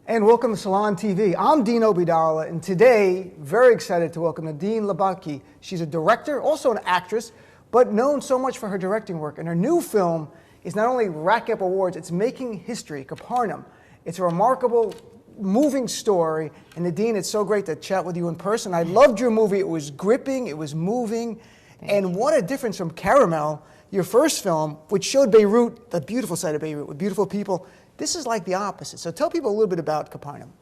And welcome to Salon TV. I'm Dean Obeidallah, and today, very excited to welcome Nadine Labaki. She's a director, also an actress, but known so much for her directing work. And her new film is not only racking up awards, it's making history, Capernaum. It's a remarkable, moving story. And Nadine, it's so great to chat with you in person. I loved your movie. It was gripping, it was moving. And what a difference from Caramel, your first film, which showed Beirut, the beautiful side of Beirut, with beautiful people. This is like the opposite. So tell people a little bit about Capernaum.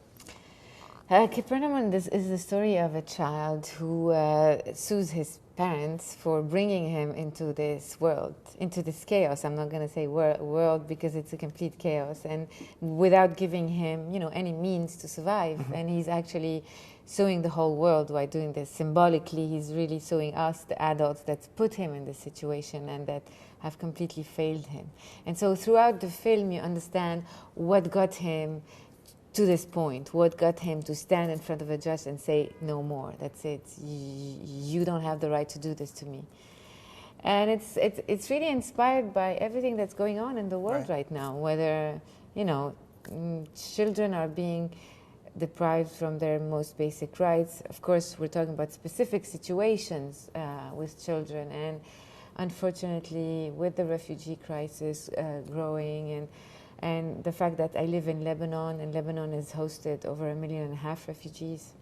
Capernaum is the story of a child who sues his parents for bringing him into this world, into this chaos. I'm not going to say world because it's a complete chaos, and without giving him, any means to survive. Mm-hmm. And he's actually suing the whole world by doing this. Symbolically, he's really suing us, the adults, that put him in this situation and that have completely failed him. And so throughout the film, you understand what got him to this point, what got him to stand in front of a judge and say, no more, that's it, you don't have the right to do this to me. And it's really inspired by everything that's going on in the world right now, whether, children are being deprived from their most basic rights. Of course, we're talking about specific situations with children, and unfortunately, with the refugee crisis growing, and the fact that I live in Lebanon, and Lebanon has hosted over 1.5 million refugees.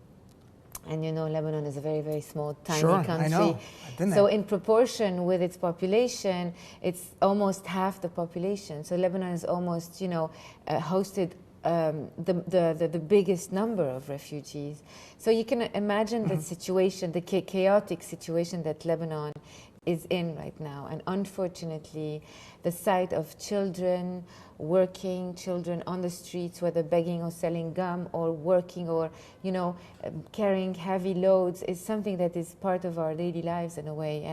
And Lebanon is a very, very small, tiny country. I know. I've been there. So in proportion with its population, it's almost half the population. So Lebanon is almost, hosted the biggest number of refugees. So you can imagine the situation, the chaotic situation that Lebanon is in right now. And unfortunately, the sight of children working, children on the streets, whether begging or selling gum or working or, carrying heavy loads, is something that is part of our daily lives in a way.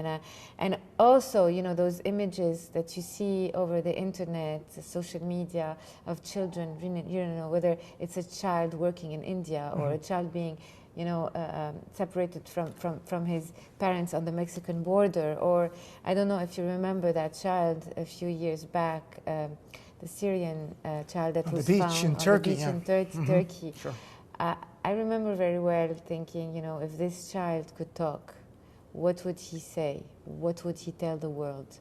And also, those images that you see over the internet, the social media of children, whether it's a child working in India or a child being separated from his parents on the Mexican border, or I don't know if you remember that child a few years back, the Syrian child that was found on the beach in Turkey. Sure. I remember very well thinking, if this child could talk, what would he say? What would he tell the world?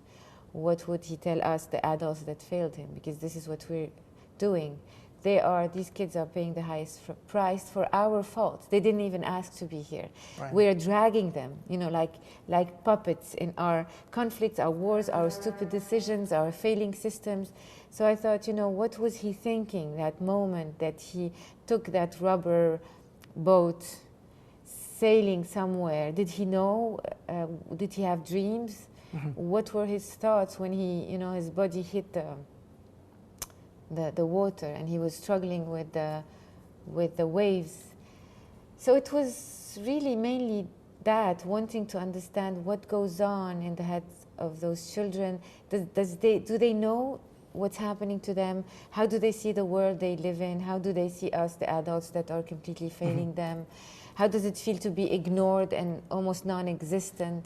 What would he tell us, the adults that failed him? Because this is what we're doing. These kids are paying the highest price for our fault. They didn't even ask to be here. Right. We're dragging them, like puppets in our conflicts, our wars, our stupid decisions, our failing systems. So I thought, what was he thinking that moment that he took that rubber boat sailing somewhere? Did he know? Did he have dreams? Mm-hmm. What were his thoughts when he, his body hit the water and he was struggling with the waves? So it was really mainly that, wanting to understand what goes on in the heads of those children. Do they know what's happening to them? How do they see the world they live in? How do they see us, the adults, that are completely failing them? How does it feel to be ignored and almost non-existent?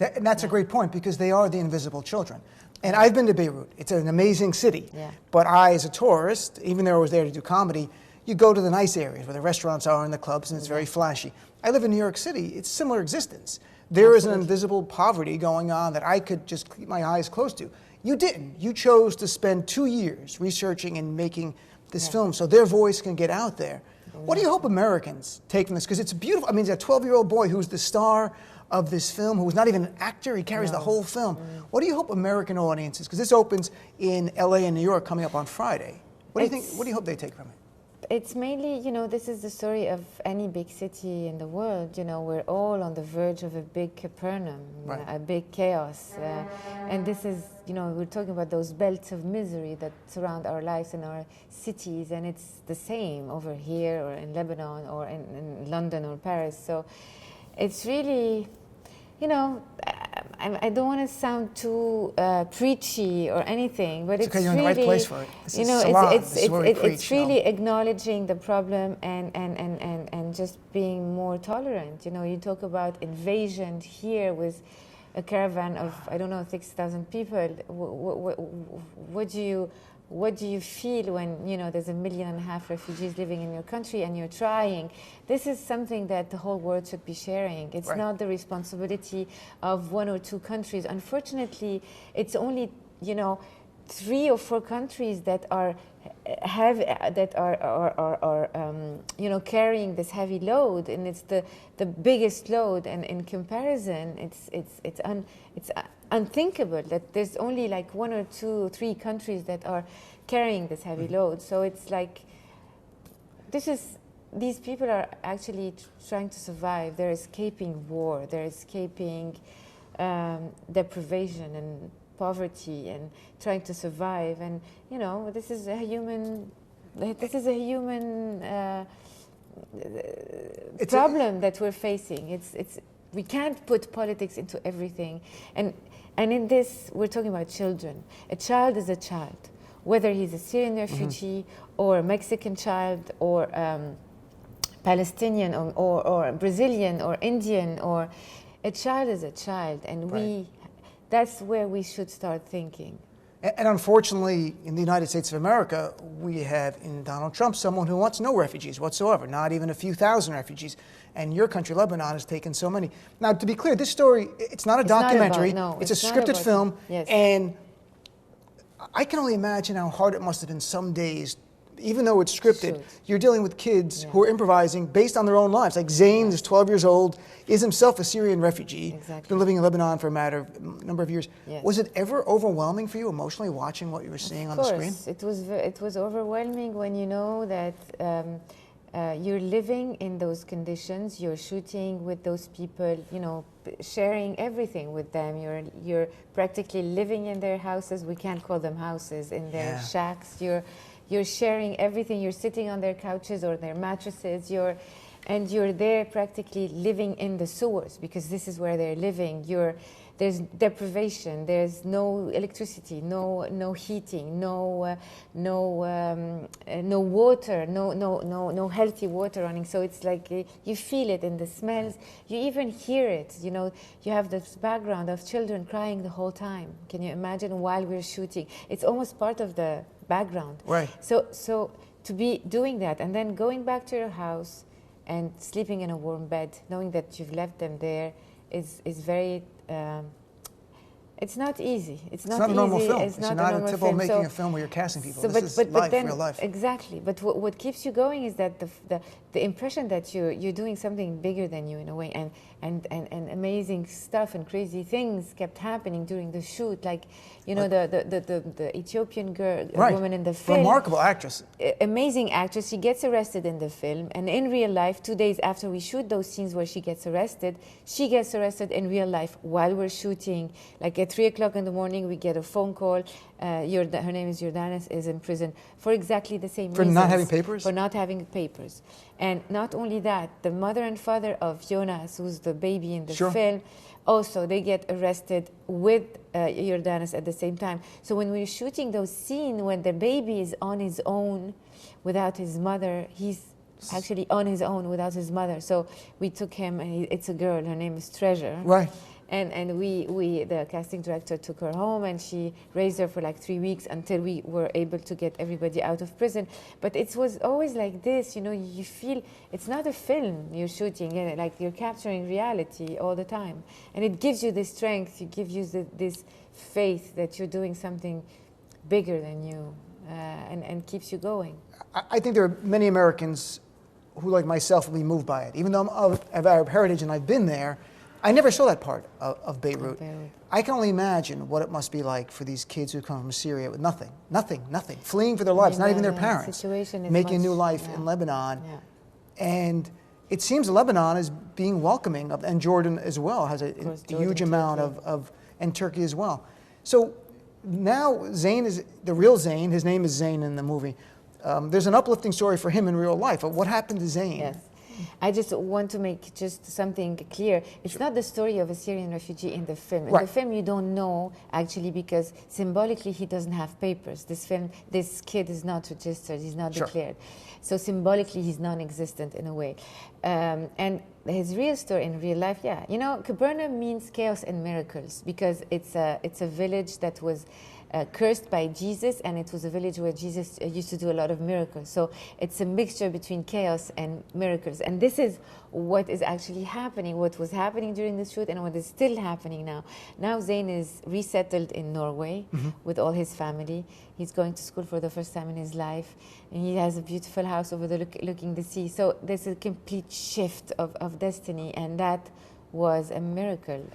And that's a great point, because they are the invisible children. And I've been to Beirut. It's an amazing city. Yeah. But I, as a tourist, even though I was there to do comedy, you go to the nice areas where the restaurants are and the clubs, and it's very flashy. I live in New York City. It's similar existence. There is an invisible poverty going on that I could just keep my eyes close to. You didn't. You chose to spend 2 years researching and making this film so their voice can get out there. What do you hope Americans take from this? Because it's beautiful. I mean, it's a 12-year-old boy who's the star of this film, who's not even an actor. He carries the whole film. What do you hope American audiences, because this opens in LA and New York coming up on Friday. What do you think? What do you hope they take from it? It's mainly, this is the story of any big city in the world. We're all on the verge of a big Capernaum, a big chaos. And this is, we're talking about those belts of misery that surround our lives and our cities. And it's the same over here or in Lebanon or in London or Paris. So it's really, I don't want to sound too preachy or anything, but it's okay, you're really, in the right place for it. It's really acknowledging the problem and just being more tolerant. You talk about invasion here with a caravan of, I don't know, 6,000 people. What what do you feel when, you know, there's 1.5 million refugees living in your country and you're trying? This is something that the whole world should be sharing. It's not the responsibility of 1 or 2 countries. Unfortunately, it's only, you know, 3 or 4 countries that are you know, carrying this heavy load, and it's the biggest load. And in comparison, it's unthinkable that there's only like 1 or 2 or 3 countries that are carrying this heavy load. So it's like these people are actually trying to survive. They're escaping war. They're escaping deprivation and poverty and trying to survive. And you know, this is a human problem that we're facing. We can't put politics into everything. And in this, we're talking about children. A child is a child, whether he's a Syrian refugee or a Mexican child or Palestinian or Brazilian or Indian, or a child is a child, and that's where we should start thinking. And unfortunately, in the United States of America, we have in Donald Trump someone who wants no refugees whatsoever, not even a few thousand refugees. And your country, Lebanon, has taken so many. Now, to be clear, this story, it's not a documentary. It's a scripted film. Yes. And I can only imagine how hard it must have been some days. Even though it's scripted, you're dealing with kids who are improvising based on their own lives. Like Zayn is 12 years old, is himself a Syrian refugee, been living in Lebanon for a number of years. Was it ever overwhelming for you emotionally watching what you were seeing on the screen? Of course, it was overwhelming when you know that you're living in those conditions, you're shooting with those people, you know, sharing everything with them. You're practically living in their houses. We can't call them houses, in their shacks. You're sharing everything. You're sitting on their couches or their mattresses. You're there practically living in the sewers, because this is where they're living. There's deprivation. There's no electricity, no heating, no water, no healthy water running. So it's like you feel it in the smells. You even hear it. You know, you have this background of children crying the whole time. Can you imagine while we're shooting? It's almost part of the background. Right. So to be doing that and then going back to your house and sleeping in a warm bed, knowing that you've left them there, is very. It's not easy. It's not a normal easy. film. It's not a normal typical film. making a film where you're casting people. This is real life. Exactly. But what keeps you going is that the impression that you're doing something bigger than you in a way, and amazing stuff and crazy things kept happening during the shoot. Like, you know, the Ethiopian girl, woman in the film. Remarkable actress. Amazing actress. She gets arrested in the film, and in real life, 2 days after we shoot those scenes where she gets arrested in real life while we're shooting. Like at 3 o'clock in the morning, we get a phone call. Her name is Jordanis, is in prison for exactly the same reasons. For not having papers? For not having papers. And not only that, the mother and father of Jonas, who's the baby in the film, also they get arrested with Jordanis at the same time. So when we're shooting those scenes, when the baby is on his own without his mother, he's actually on his own without his mother. So we took him, and it's a girl, her name is Treasure. Right. And we the casting director took her home, and she raised her for like 3 weeks until we were able to get everybody out of prison. But it was always like this, you know, you feel it's not a film you're shooting, like you're capturing reality all the time. And it gives you the strength, it gives you this faith that you're doing something bigger than you, and keeps you going. I think there are many Americans who, like myself, will be moved by it. Even though I'm of Arab heritage and I've been there, I never saw that part of Beirut. I can only imagine what it must be like for these kids who come from Syria with nothing, fleeing for their lives, not even their parents, making a new life in Lebanon. And it seems Lebanon is being welcoming, and Jordan as well has a huge amount of, and Turkey as well. So now Zayn is the real Zayn. His name is Zayn in the movie. There's an uplifting story for him in real life. What happened to Zayn? Yes. I just want to make just something clear. It's not the story of a Syrian refugee in the film. In the film, you don't know, actually, because symbolically he doesn't have papers. This kid is not registered. He's not declared. So symbolically, he's non-existent in a way. And his real story in real life, you know, Capernaum means chaos and miracles, because it's a village that was cursed by Jesus, and it was a village where Jesus used to do a lot of miracles. So it's a mixture between chaos and miracles. And this is what is actually happening, what was happening during the shoot and what is still happening now. Now Zayn is resettled in Norway with all his family. He's going to school for the first time in his life, and he has a beautiful house overlooking the sea. So there's a complete shift of destiny, and that was a miracle.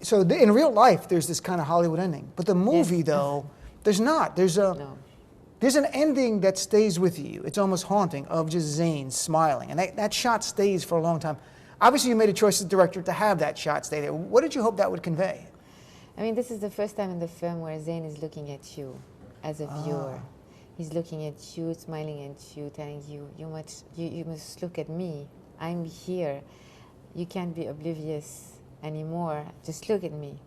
So in real life, there's this kind of Hollywood ending. But the movie, though, there's not. There's an ending that stays with you. It's almost haunting, of just Zayn smiling. And that shot stays for a long time. Obviously, you made a choice as director to have that shot stay there. What did you hope that would convey? I mean, this is the first time in the film where Zayn is looking at you as a viewer. He's looking at you, smiling at you, telling you, you must look at me. I'm here. You can't be oblivious anymore. Just look at me.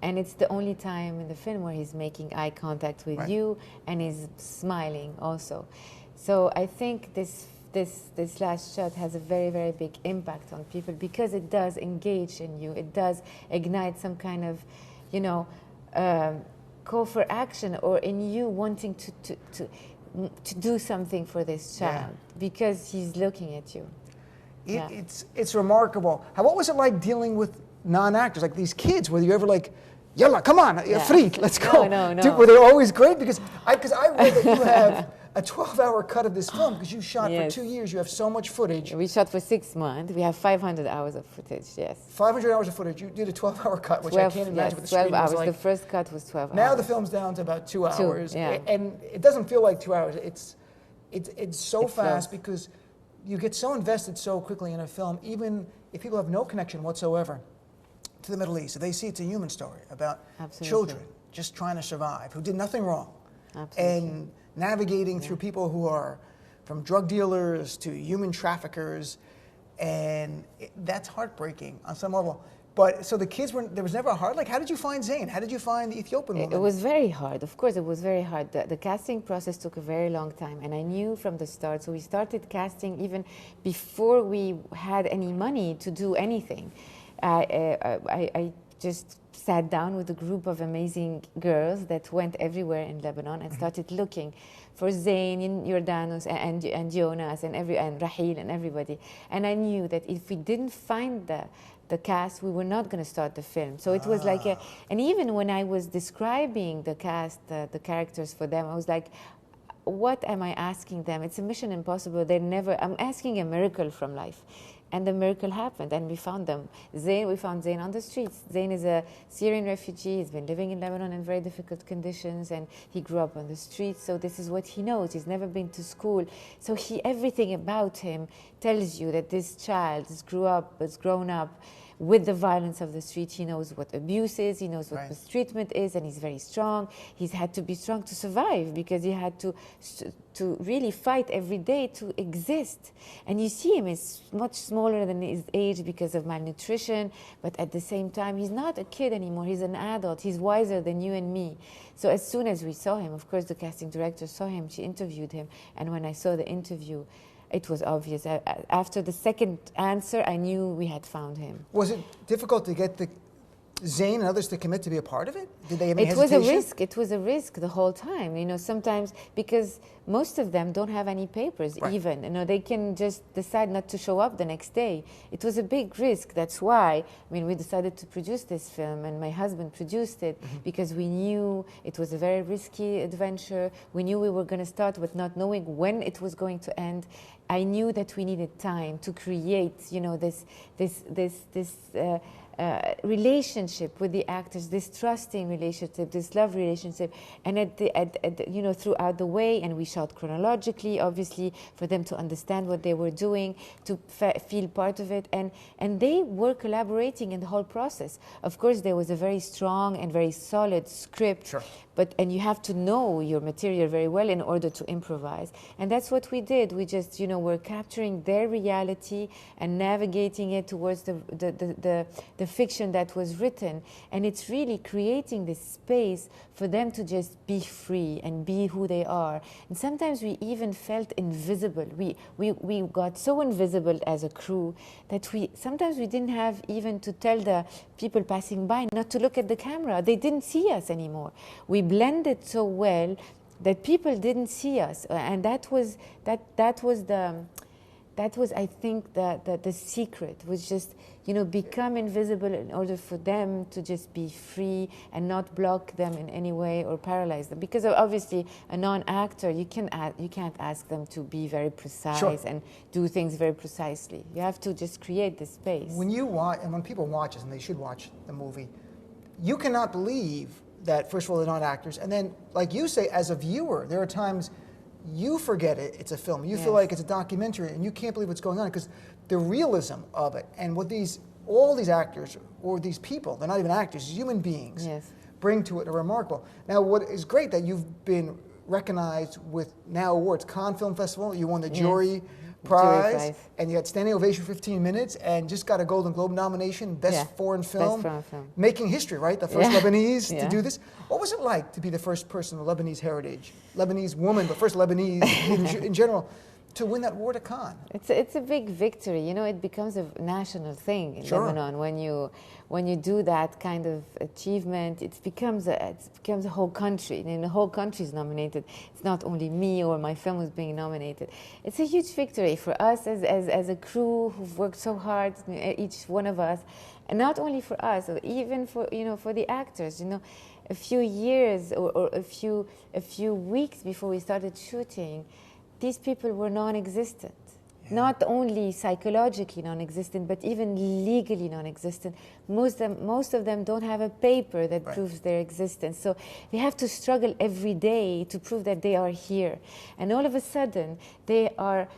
And it's the only time in the film where he's making eye contact with you, and he's smiling also. So I think this last shot has a very, very big impact on people, because it does engage in you. It does ignite some kind of, call for action, or in you wanting to do something for this child, because he's looking at you. It's remarkable. What was it like dealing with non-actors, like these kids? Were you ever like, Yalla, come on, Fried, let's go? No. Were they always great? Because I read that you have a 12-hour cut of this film, because you shot for 2 years. You have so much footage. We shot for 6 months. We have 500 hours of footage, 500 hours of footage. You did a 12-hour cut, which I can't imagine what the screen 12 hours. was like. The first cut was 12 hours. Now the film's down to about 2 hours. And it doesn't feel like 2 hours. It's so fast, because you get so invested so quickly in a film, even if people have no connection whatsoever to the Middle East. If they see it's a human story about children just trying to survive, who did nothing wrong, and navigating through people who are from drug dealers to human traffickers, and that's heartbreaking on some level. But so the kids there was never a hard, how did you find Zayn? How did you find the Ethiopian woman? It was very hard. Of course, it was very hard. The casting process took a very long time, and I knew from the start. So we started casting even before we had any money to do anything. I just sat down with a group of amazing girls that went everywhere in Lebanon and started looking for Zayn and Jordanos and Jonas and Rahil and everybody. And I knew that if we didn't find the cast, we were not going to start the film. So it was like and even when I was describing the cast, the characters for them, I was like, what am I asking them? It's a mission impossible. I'm asking a miracle from life. And the miracle happened, and we found them. We found Zayn on the streets. Zayn is a Syrian refugee. He's been living in Lebanon in very difficult conditions, and he grew up on the streets, so this is what he knows. He's never been to school. So everything about him tells you that this child has grown up with the violence of the street. He knows what abuse is, he knows what mistreatment is, and he's very strong. He's had to be strong to survive, because he had to really fight every day to exist. And you see him is much smaller than his age because of malnutrition, but at the same time, he's not a kid anymore. He's an adult. He's wiser than you and me. So as soon as we saw him, of course, the casting director saw him, she interviewed him, and when I saw the interview, it was obvious. After the second answer, I knew we had found him. Was it difficult to get Zayn and others to commit to be a part of it? Did they have any hesitation? It was a risk. It was a risk the whole time. Sometimes, because most of them don't have any papers even. They can just decide not to show up the next day. It was a big risk. That's why, we decided to produce this film, and my husband produced it because we knew it was a very risky adventure. We knew we were going to start with not knowing when it was going to end. I knew that we needed time to create, this relationship with the actors, this trusting relationship, this love relationship, and throughout the way. And we shot chronologically, obviously, for them to understand what they were doing, to feel part of it, and they were collaborating in the whole process. Of course, there was a very strong and very solid script, and you have to know your material very well in order to improvise. And that's what we did. We just, we're capturing their reality and navigating it towards the fiction that was written. And it's really creating this space for them to just be free and be who they are. And sometimes we even felt invisible. We got so invisible as a crew that sometimes we didn't have even to tell the people passing by not to look at the camera. They didn't see us anymore. We blended so well that people didn't see us, and that was I think the secret was just become invisible in order for them to just be free and not block them in any way or paralyze them, because obviously a non-actor, you can't ask them to be very precise. Sure. And do things very precisely. You have to just create the space. When you watch, and when people watch us, and they should watch the movie, you cannot believe that, first of all, they're not actors, and then, like you say, as a viewer, there are times you forget it's a film. You feel like it's a documentary, and you can't believe what's going on, because the realism of it, and what all these actors, or these people, they're not even actors, human beings, bring to it are remarkable. Now, what is great that you've been recognized with now awards. Cannes Film Festival, you won the jury prize, and you had standing ovation for 15 minutes, and just got a Golden Globe nomination, Best Foreign Film. Best Foreign Film. Making history, right? The first Lebanese to do this. What was it like to be the first person of Lebanese heritage, Lebanese woman, but first Lebanese in general, to win that award at Cannes? It's a big victory. It becomes a national thing in Lebanon when you do that kind of achievement. It becomes a whole country, and the whole country is nominated. It's not only me or my film who's being nominated. It's a huge victory for us as a crew who've worked so hard, each one of us, and not only for us, or even for for the actors. A few years or a few weeks before we started shooting, these people were non-existent. Not only psychologically non-existent, but even legally non-existent. Most of them don't have a paper that proves their existence. So they have to struggle every day to prove that they are here. And all of a sudden, they are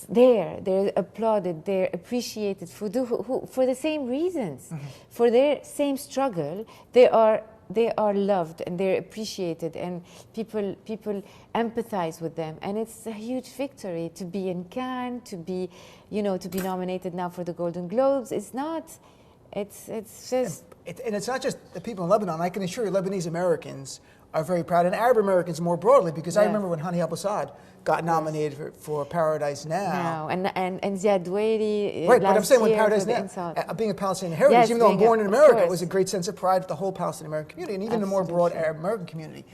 there. They're applauded. They're appreciated for the same reasons, for their same struggle. They are loved and they're appreciated, and people empathize with them, and it's a huge victory to be in Cannes, to be nominated now for the Golden Globes. It's just and it's not just the people in Lebanon. I can assure you, Lebanese Americans are very proud, and Arab Americans more broadly, because I remember when Hani Al-Assad got nominated for Paradise Now. And Ziad Doueiri. Right, but I'm saying when Paradise Now, being a Palestinian heritage, even though I'm born in America, it was a great sense of pride for the whole Palestinian American community, and even the more broad Arab American community.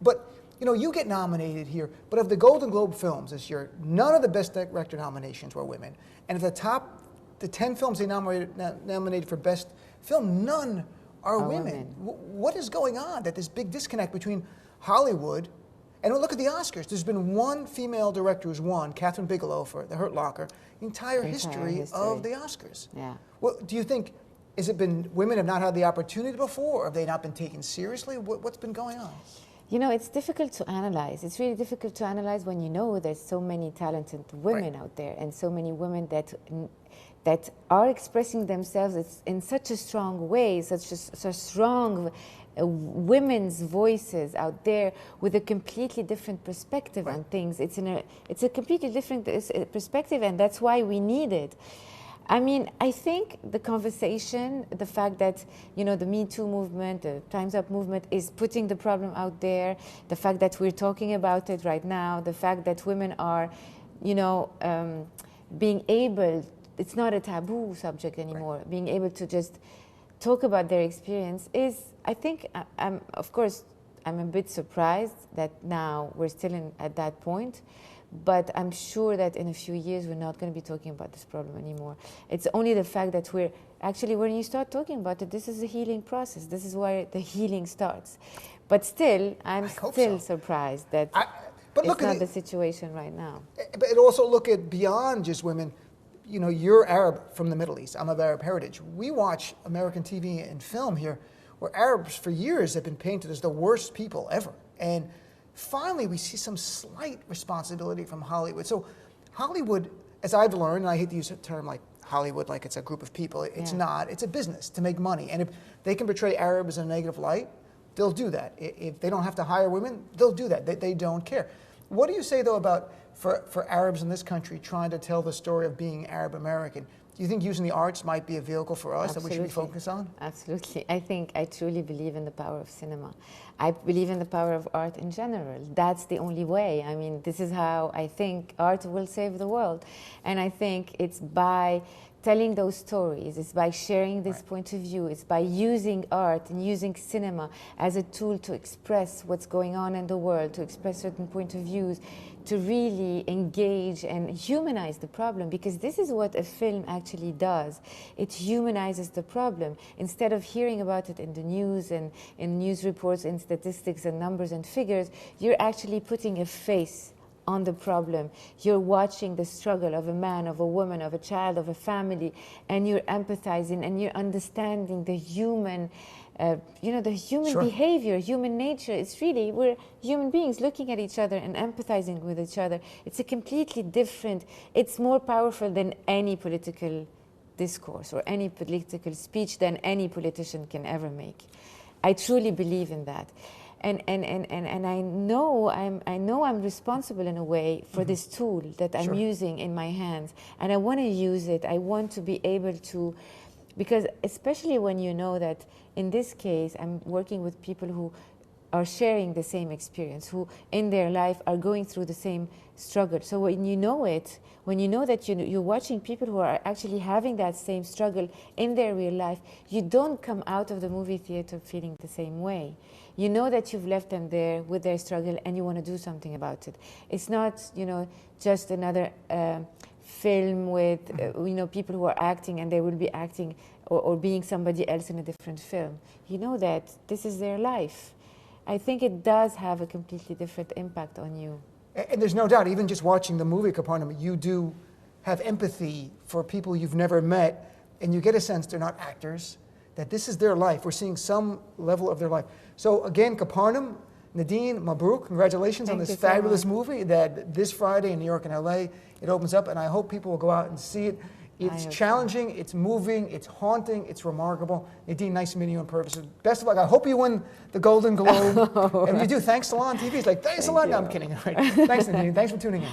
But you get nominated here, but of the Golden Globe films this year, none of the Best Director nominations were women. And of the 10 films they nominated for Best Film, none are women. What is going on that this big disconnect between Hollywood, and look at the Oscars. There's been one female director who's won, Catherine Bigelow for The Hurt Locker, the entire history of the Oscars. Yeah. Well, do you think, women have not had the opportunity before, or have they not been taken seriously? What's been going on? It's difficult to analyze. It's really difficult to analyze when there's so many talented women out there, and so many women that are expressing themselves in such a strong way, such strong women's voices out there with a completely different perspective on things. It's a completely different perspective, and that's why we need it. I mean, I think the conversation, the fact that, the Me Too movement, the Time's Up movement is putting the problem out there, the fact that we're talking about it right now, the fact that women are, being able, it's not a taboo subject anymore, being able to just talk about their experience is, I think, of course, I'm a bit surprised that now we're still at that point. But I'm sure that in a few years we're not going to be talking about this problem anymore. It's only the fact that when you start talking about it, this is a healing process. This is where the healing starts. But still, I'm still surprised that it's not the situation right now. But also look at beyond just women. You're Arab from the Middle East. I'm of Arab heritage. We watch American TV and film here where Arabs for years have been painted as the worst people ever. And finally, we see some slight responsibility from Hollywood. So Hollywood, as I've learned, and I hate to use a term like Hollywood like it's a group of people, it's not. It's a business to make money. And if they can portray Arabs in a negative light, they'll do that. If they don't have to hire women, they'll do that. They don't care. What do you say, though, about for Arabs in this country trying to tell the story of being Arab American? Do you think using the arts might be a vehicle for us that we should be focused on? Absolutely. I truly believe in the power of cinema. I believe in the power of art in general. That's the only way. I mean, this is how I think art will save the world. And I think it's by telling those stories, it's by sharing this point of view, it's by using art and using cinema as a tool to express what's going on in the world, to express certain point of views, to really engage and humanize the problem, because this is what a film actually does. It humanizes the problem. Instead of hearing about it in the news and in news reports and statistics and numbers and figures, you're actually putting a face on the problem. You're watching the struggle of a man, of a woman, of a child, of a family, and you're empathizing and you're understanding the human, the human behavior, human nature. It's really, we're human beings looking at each other and empathizing with each other. It's a completely different, it's more powerful than any political discourse or any political speech than any politician can ever make. I truly believe in that. And I know I'm responsible in a way for this tool that I'm using in my hands, and I want to use it. I want to be able to, because especially when you know that in this case I'm working with people who are sharing the same experience, who in their life are going through the same struggle. So when you know it, when you know that you're watching people who are actually having that same struggle in their real life, you don't come out of the movie theater feeling the same way. You know that you've left them there with their struggle and you want to do something about it. It's not, just another film with, people who are acting and they will be acting or being somebody else in a different film. You know that this is their life. I think it does have a completely different impact on you. And there's no doubt, even just watching the movie Capernaum, you do have empathy for people you've never met, and you get a sense they're not actors, that this is their life. We're seeing some level of their life. So again, Capernaum, Nadine, Mabruk, congratulations on this fabulous movie that this Friday in New York and LA, it opens up, and I hope people will go out and see it. It's challenging, it's moving, it's haunting, it's remarkable. Nadine, nice meeting you in person. Best of luck. I hope you win the Golden Globe. And you do. Thanks, Salon TV. It's like, thanks a lot. No, I'm kidding. All right. Thanks, Nadine. Thanks for tuning in.